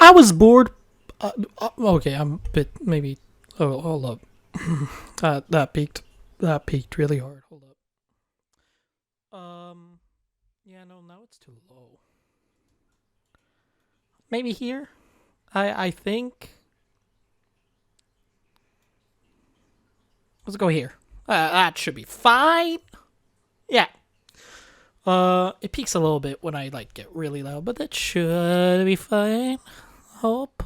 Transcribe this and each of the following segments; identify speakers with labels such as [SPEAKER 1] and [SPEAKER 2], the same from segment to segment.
[SPEAKER 1] I was bored. Okay, I'm a bit maybe. Oh, hold up. That peaked. That peaked really hard. Hold up. Yeah, no, now it's too low. Maybe here. I think. Let's go here. That should be fine. Yeah. It peaks a little bit when I like get really loud, but that should be fine. I hope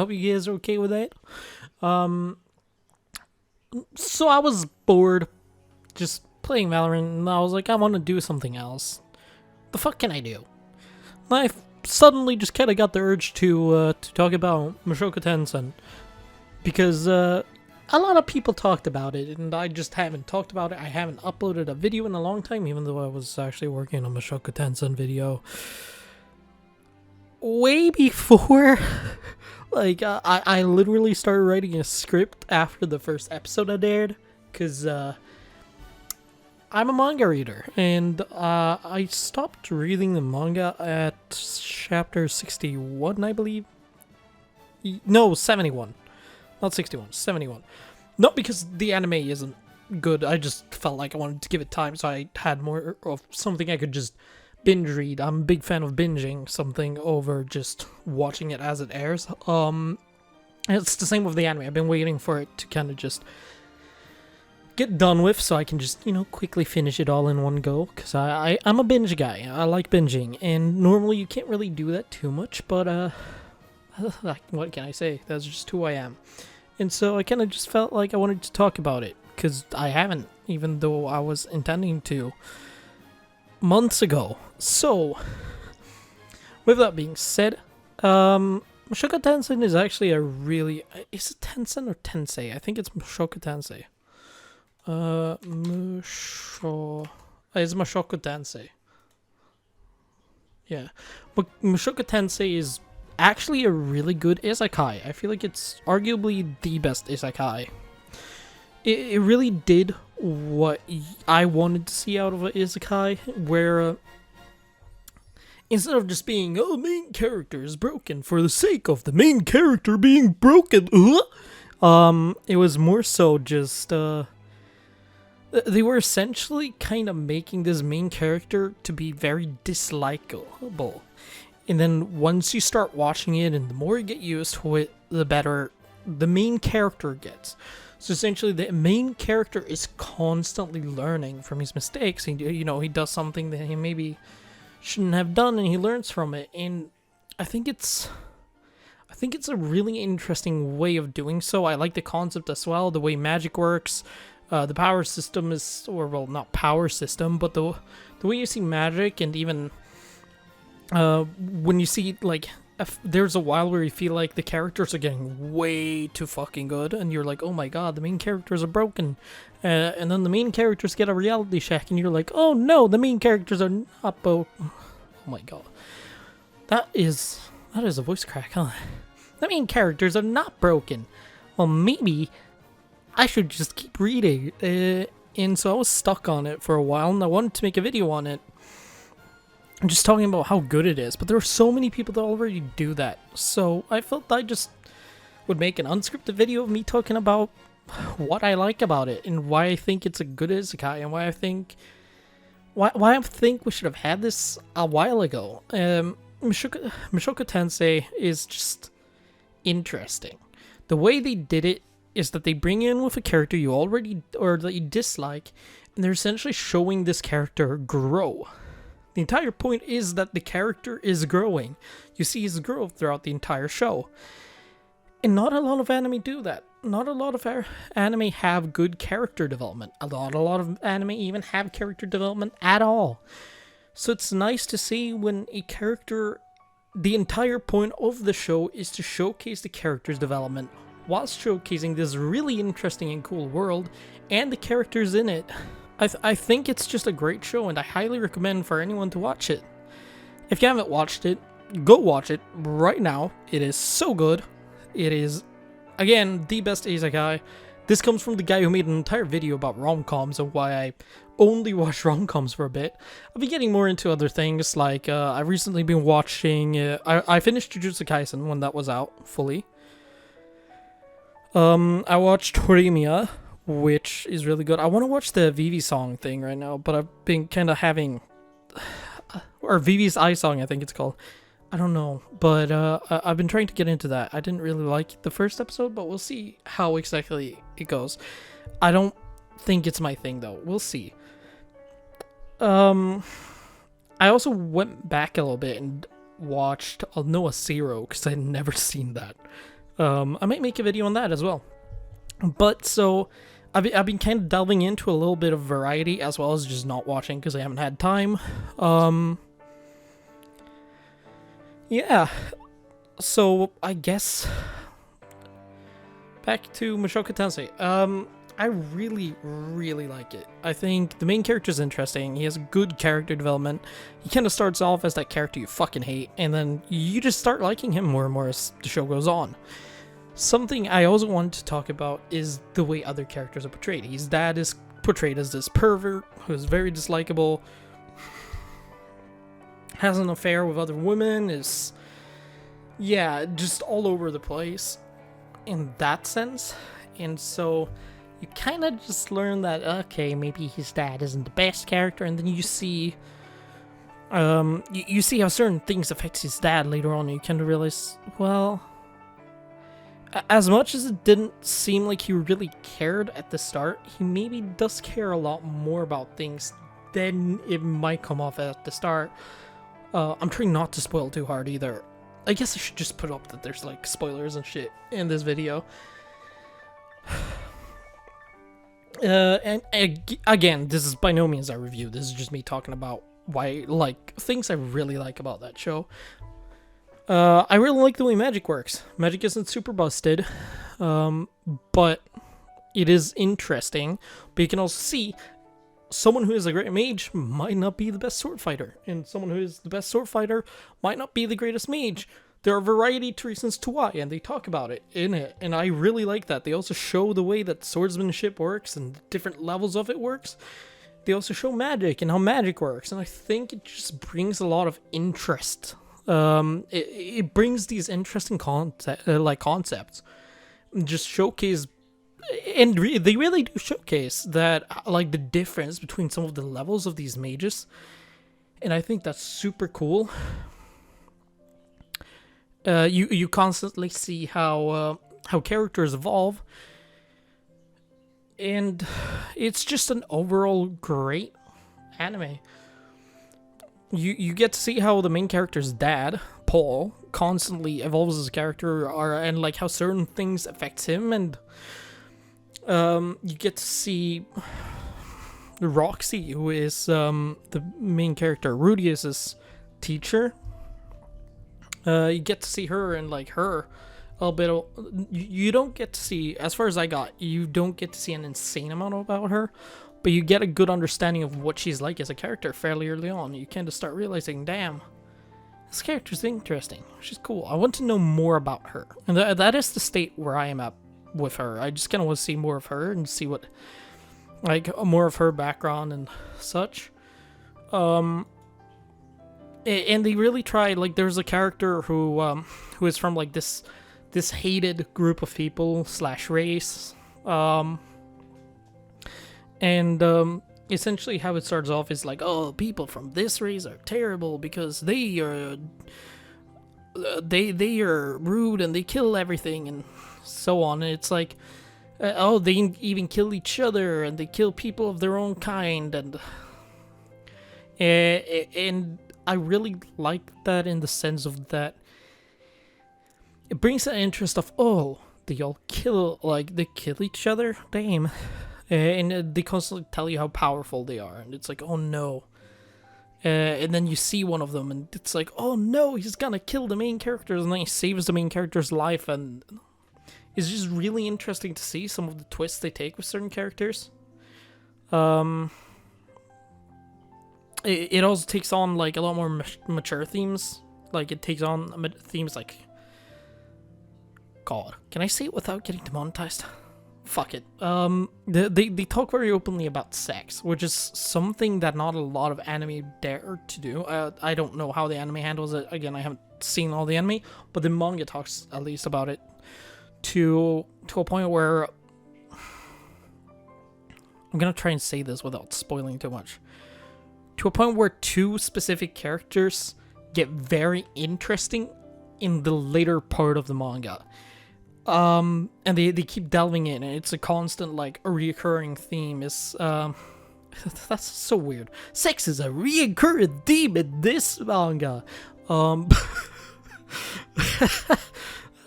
[SPEAKER 1] you guys are okay with that. So I was bored just playing Valorant, and I was like, I want to do something else. The fuck can I do? I suddenly just kind of got the urge to talk about Mushoku Tensei, because a lot of people talked about it, and I just haven't talked about it. I haven't uploaded a video in a long time, even though I was actually working on a Mushoku Tensei video way before. Like, I literally started writing a script after the first episode I dared, because I'm a manga reader, and I stopped reading the manga at chapter 61, I believe. No, 71. Not 61, 71. Not because the anime isn't good, I just felt like I wanted to give it time, so I had more of something I could just binge read. I'm a big fan of binging something over just watching it as it airs. It's the same with the anime. I've been waiting for it to kind of just get done with, so I can just, quickly finish it all in one go, because I'm a binge guy. I like binging, and normally you can't really do that too much, but what can I say? That's just who I am. And so I kind of just felt like I wanted to talk about it, because I haven't, even though I was intending to months ago. So, with that being said, Mushoku Tensei is actually a really... Is it Tensei or Tensei? I think it's Mushoku Tensei. It's Mushoku Tensei. Yeah. But Mushoku Tensei is actually a really good isekai. I feel like it's arguably the best isekai. It really did what I wanted to see out of an isekai, where instead of just being, the main character is broken for the sake of the main character being broken, it was more so just, they were essentially kind of making this main character to be very dislikable. And then once you start watching it, and the more you get used to it, the better the main character gets. So essentially, the main character is constantly learning from his mistakes. He does something that he maybe shouldn't have done, and he learns from it. And I think it's a really interesting way of doing so. I like the concept as well, the way magic works. The power system is, or well, not power system, but the way you see magic, and even when you see, like, there's a while where you feel like the characters are getting way too fucking good, and you're like, oh my god, the main characters are broken. And then the main characters get a reality check, and you're like, oh no, the main characters are not broken. Oh my god. That is a voice crack, huh? The main characters are not broken. Well, maybe I should just keep reading. And so I was stuck on it for a while, and I wanted to make a video on it. I'm just talking about how good it is, but there are so many people that already do that. So I felt I just would make an unscripted video of me talking about what I like about it, and why I think it's a good isekai, and why I think we should have had this a while ago. Mushoku Tensei is just interesting. The way they did it is that they bring you in with a character you already, or that you dislike, and they're essentially showing this character grow. The entire point is that the character is growing. You see his growth throughout the entire show. And not a lot of anime do that. Not a lot of anime have good character development. A lot of anime even have character development at all. So it's nice to see when a character... The entire point of the show is to showcase the character's development, whilst showcasing this really interesting and cool world, and the characters in it. I think it's just a great show, and I highly recommend for anyone to watch it. If you haven't watched it, go watch it right now. It is so good. It is, again, the best isekai. This comes from the guy who made an entire video about rom-coms and why I only watched rom-coms for a bit. I've been getting more into other things, like I've recently been watching, I finished Jujutsu Kaisen when that was out fully. I watched Horimiya, which is really good. I want to watch the Vivi song thing right now, but I've been kind of having, or Vivi's Eye Song, I think it's called. I don't know, but I've been trying to get into that. I didn't really like the first episode, but we'll see how exactly it goes. I don't think it's my thing, though. We'll see. I also went back a little bit and watched Noah Zero, because I had never seen that. I might make a video on that as well. But, so, I've been kind of delving into a little bit of variety, as well as just not watching, because I haven't had time. Yeah, so I guess back to Mushoku Tensei. I really, really like it. I think the main character is interesting. He has good character development. He kind of starts off as that character you fucking hate, and then you just start liking him more and more as the show goes on. Something I also wanted to talk about is the way other characters are portrayed. His dad is portrayed as this pervert who is very dislikable, has an affair with other women, is, yeah, just all over the place in that sense. And so you kind of just learn that, okay, maybe his dad isn't the best character, and then you see you see how certain things affect his dad later on, and you kind of realize, well, as much as it didn't seem like he really cared at the start, he maybe does care a lot more about things than it might come off at the start. I'm trying not to spoil too hard either. I guess I should just put up that there's like spoilers and shit in this video. And again, this is by no means a review. This is just me talking about why, like, things I really like about that show. I really like the way magic works. Magic isn't super busted, but it is interesting. But you can also see someone who is a great mage might not be the best sword fighter, and someone who is the best sword fighter might not be the greatest mage. There are a variety of reasons to why, and they talk about it in it, and I really like that. They also show the way that swordsmanship works and the different levels of it works. They also show magic and how magic works, and I think it just brings a lot of interest. It brings these interesting concepts, just showcase. And they really do showcase that, like, the difference between some of the levels of these mages, and I think that's super cool. You constantly see how characters evolve, and it's just an overall great anime. You get to see how the main character's dad, Paul, constantly evolves as a character, and like how certain things affect him, and you get to see Roxy, who is the main character, Rudius's teacher. You get to see her and like her a little bit. You don't get to see, as far as I got, you don't get to see an insane amount about her, but you get a good understanding of what she's like as a character fairly early on. You kind of start realizing, damn, this character's interesting. She's cool. I want to know more about her, and that is the state where I am at with her. I just kind of want to see more of her and see what, like, more of her background and such. And they really try, like, there's a character who is from like this hated group of people / race, and essentially how it starts off is like, oh, people from this race are terrible because they are rude and they kill everything and so on. And it's like, oh, they even kill each other and they kill people of their own kind, and I really like that in the sense of that it brings an interest of, oh, they all kill each other, damn, and they constantly tell you how powerful they are, and it's like, oh no. And then you see one of them and it's like, oh no, he's gonna kill the main characters, and then he saves the main character's life, and it's just really interesting to see some of the twists they take with certain characters. It also takes on like a lot more mature themes. Like, it takes on themes like, God, can I say it without getting demonetized? fuck it. They talk very openly about sex, which is something that not a lot of anime dare to do. I don't know how the anime handles it. Again, I haven't seen all the anime, but the manga talks at least about it to a point where I'm gonna try and say this without spoiling too much. To a point where two specific characters get very interesting in the later part of the manga. And they keep delving in, and it's a constant, like, a reoccurring theme is, that's so weird. Sex is a reoccurring theme in this manga.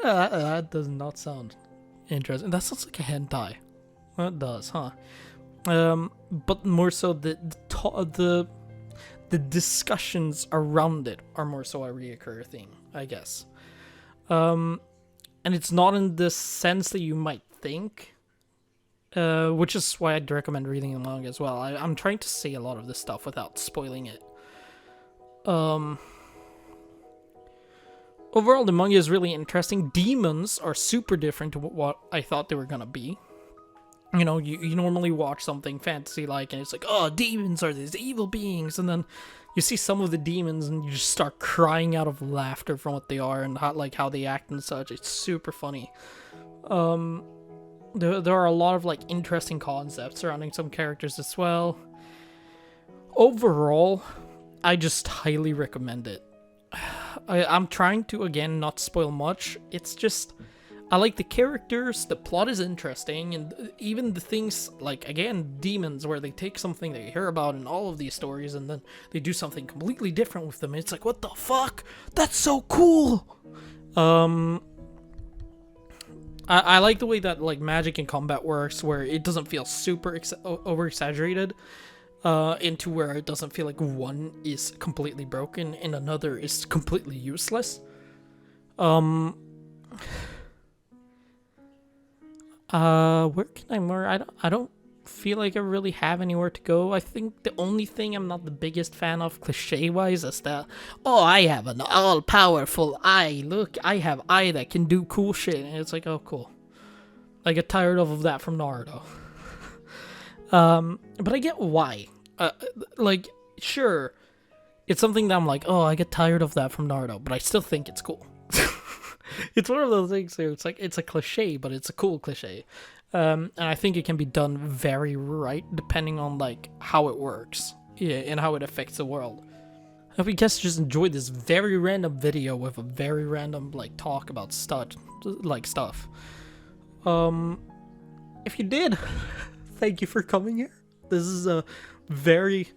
[SPEAKER 1] That does not sound interesting. That sounds like a hentai. That does, huh? But more so the discussions around it are more so a reoccurring theme, I guess. And it's not in the sense that you might think, which is why I'd recommend reading the manga as well. I'm trying to say a lot of this stuff without spoiling it. Overall, the manga is really interesting. Demons are super different to what I thought they were gonna be. You know, you normally watch something fantasy-like, and it's like, oh, demons are these evil beings, and then you see some of the demons, and you just start crying out of laughter from what they are, and how they act and such. It's super funny. There are a lot of, like, interesting concepts surrounding some characters as well. Overall, I just highly recommend it. I'm trying to, again, not spoil much. It's just, I like the characters, the plot is interesting, and even the things, like, again, demons, where they take something that you hear about in all of these stories, and then they do something completely different with them. It's like, what the fuck? That's so cool! I like the way that, like, magic and combat works, where it doesn't feel super over-exaggerated, into where it doesn't feel like one is completely broken and another is completely useless. Where can I more? I don't feel like I really have anywhere to go. I think the only thing I'm not the biggest fan of cliche-wise is that, oh, I have an all-powerful eye. Look, I have eye that can do cool shit. And it's like, oh, cool. I get tired of that from Naruto. But I get why. Like, sure, it's something that I'm like, oh, I get tired of that from Naruto, but I still think it's cool. It's one of those things where it's like, it's a cliche, but it's a cool cliche. And I think it can be done very right, depending on, like, how it works, yeah, and how it affects the world. I hope you guys just enjoyed this very random video with a very random, like, talk about stuff. If you did, thank you for coming here. This is a very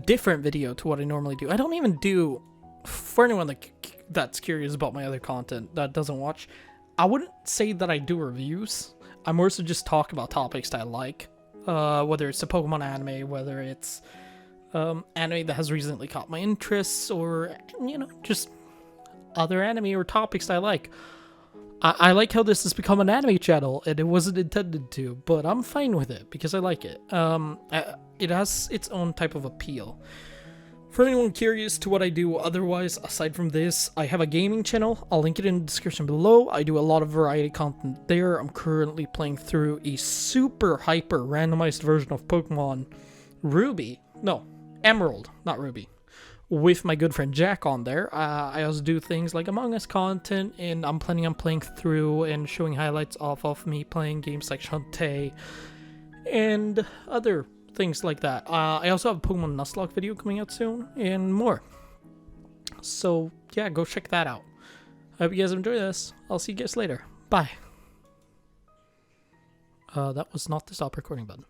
[SPEAKER 1] different video to what I normally do. I don't even do, for anyone that's curious about my other content that doesn't watch, I wouldn't say that I do reviews. I more so just talk about topics that I like, whether it's a Pokemon anime, whether it's anime that has recently caught my interests, or, you know, just other anime or topics that I like. I like how this has become an anime channel, and it wasn't intended to, but I'm fine with it because I like it. It has its own type of appeal. For anyone curious to what I do otherwise, aside from this, I have a gaming channel. I'll link it in the description below. I do a lot of variety content there. I'm currently playing through a super hyper randomized version of Pokemon Ruby. No, Emerald, not Ruby. With my good friend Jack on there. I also do things like Among Us content, and I'm planning on playing through and showing highlights off of me playing games like Shantae and other things like that. I also have a Pokemon Nuzlocke video coming out soon, and more. So yeah, go check that out. I hope you guys enjoy this. I'll see you guys later. Bye. That was not the stop recording button.